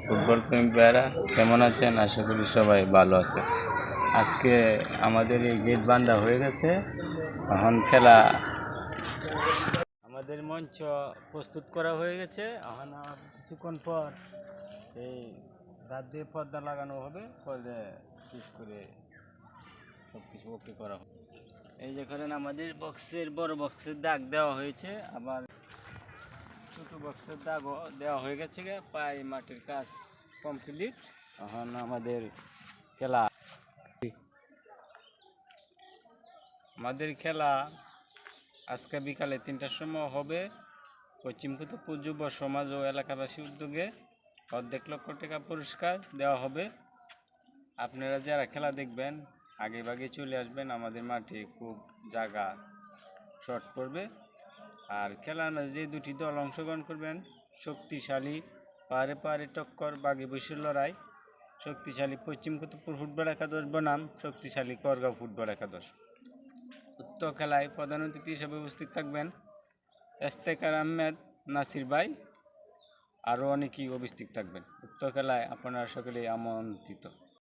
Football প্রেমী ভাইয়েরা কেমন আছেন? আশা করি সবাই ভালো আছে। আজকে আমাদের এই গেট বান্ধা হয়ে গেছে, এখন খেলা আমাদের মঞ্চ প্রস্তুত করা হয়ে গেছে। এখন কিছুক্ষণ পর এই রাত দিয়ে পর্দা লাগানো হবে, পরে ঠিক করে সব কিছু ওকে করা হবে। এই যেখানে আমাদের বড় বক্সের দাগ দেওয়া হয়েছে, আবার ছোট বক্সের দাগও দেওয়া হয়ে গেছে। প্রায় মাটির কাজ কমপ্লিট। এখন আমাদের খেলা আজকে বিকালে 3টার সময় হবে। পশ্চিম কুতুবপুর যুব সমাজ ও এলাকাবাসী উদ্যোগে অর্ধেক লক্ষ টাকা পুরস্কার দেওয়া হবে। আপনারা যারা খেলা দেখবেন আগে ভাগে চলে আসবেন, আমাদের মাঠে খুব জায়গা শর্ট পড়বে। আর খেলার মাঝে যে দুটি দল অংশগ্রহণ করবেন, শক্তিশালী পাহাড়ে পাহাড়ে টক্কর, বাঘে বৈশের লড়াই। শক্তিশালী পশ্চিম কুতুবপুর ফুটবল একাদশ বনাম শক্তিশালী করগাঁও ফুটবল একাদশ। উক্ত খেলায় প্রধান অতিথি হিসেবে উপস্থিত থাকবেন ইশতেখার আহমেদ নাসির ভাই, আরও অনেকেই উপস্থিত থাকবেন। উক্ত খেলায় আপনারা সকলেই আমন্ত্রিত।